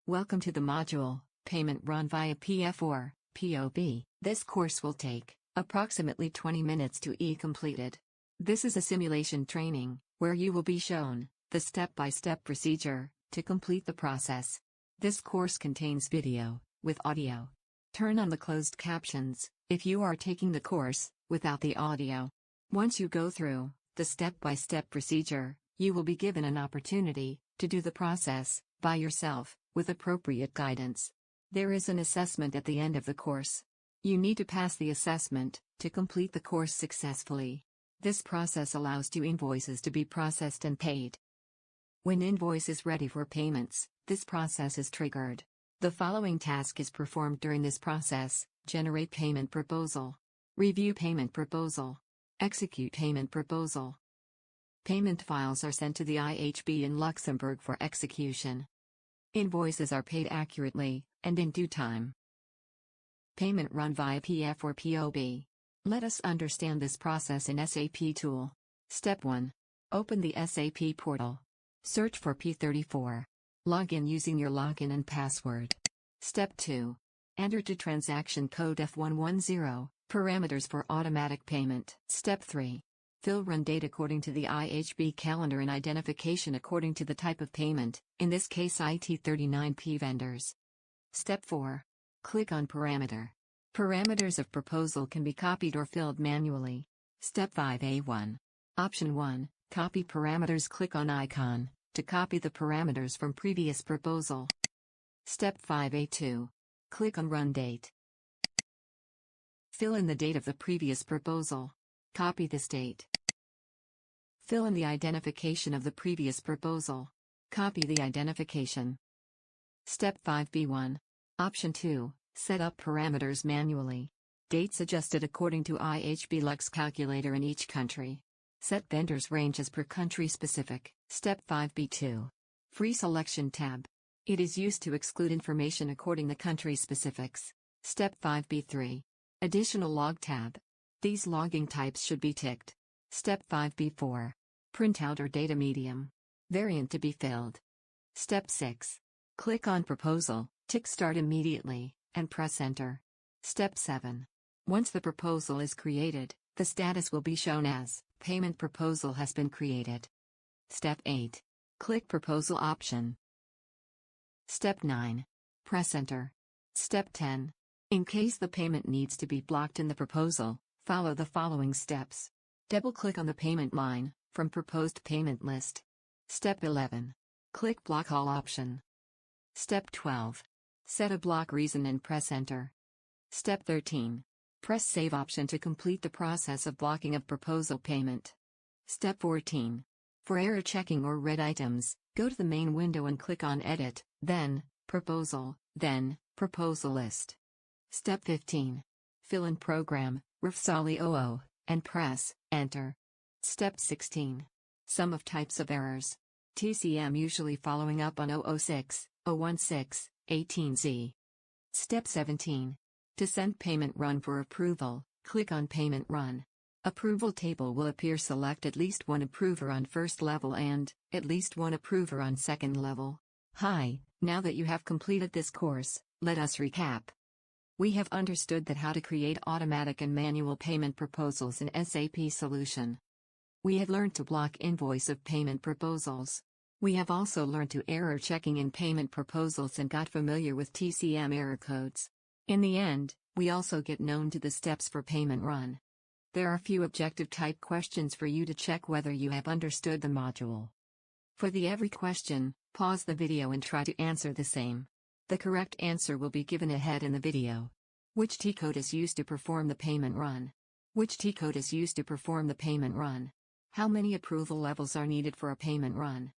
Welcome to the module, Payment Run via PF or POB. This course will take approximately 20 minutes to completed. This is a simulation training, where you will be shown the step-by-step procedure to complete the process. This course contains video with audio. Turn on the closed captions if you are taking the course without the audio. Once you go through the step-by-step procedure, you will be given an opportunity to do the process by yourself with appropriate guidance. There is an assessment at the end of the course. You need to pass the assessment to complete the course successfully. This process allows invoices to be processed and paid. When invoice is ready for payments, this process is triggered. The following task is performed during this process: generate payment proposal, review payment proposal, execute payment proposal. Payment files are sent to the IHB in Luxembourg for execution. Invoices are paid accurately and in due time. Payment run via PF or POB. Let us understand this process in SAP tool. Step 1. Open the SAP portal. Search for P34. Log in using your login and password. Step 2. Enter the transaction code F110, parameters for automatic payment. Step 3. Fill run date according to the IHB calendar and identification according to the type of payment, in this case IT39P vendors. Step 4. Click on parameter. Parameters of proposal can be copied or filled manually. Step 5A1. Option 1. Copy parameters. Click on icon to copy the parameters from previous proposal. Step 5A2. Click on run date. Fill in the date of the previous proposal. Copy this date. Fill in the identification of the previous proposal. Copy the identification. Step 5B1. Option 2. Set up parameters manually. Dates adjusted according to IHB Lux calculator in each country. Set vendors range as per country specific. Step 5B2. Free selection tab. It is used to exclude information according to country specifics. Step 5B3. Additional log tab. These logging types should be ticked. Step 5B4. Printout or data medium. Variant to be filled. Step 6. Click on proposal, tick start immediately, and press enter. Step 7. Once the proposal is created, the status will be shown as payment proposal has been created. Step 8. Click proposal option. Step 9. Press enter. Step 10. In case the payment needs to be blocked in the proposal, follow the following steps. Double-click on the payment line from proposed payment list. Step 11. Click block all option. Step 12. Set a block reason and press enter. Step 13. Press save option to complete the process of blocking of proposal payment. Step 14. For error checking or red items, go to the main window and click on edit, then proposal, then proposal list. Step 15. Fill in program, RFSOLI 00, and press enter. Step 16. Sum of types of errors. TCM usually following up on 006, 016, 18Z. Step 17. To send payment run for approval, click on payment run. Approval table will appear. Select at least one approver on first level and at least one approver on second level. Hi, now that you have completed this course, let us recap. We have understood that how to create automatic and manual payment proposals in SAP solution. We have learned to block invoice of payment proposals. We have also learned to error checking in payment proposals and got familiar with TCM error codes. In the end, we also get known to the steps for payment run. There are few objective type questions for you to check whether you have understood the module. For every question, pause the video and try to answer the same. The correct answer will be given ahead in the video. Which T-code is used to perform the payment run? Which T-code is used to perform the payment run? How many approval levels are needed for a payment run?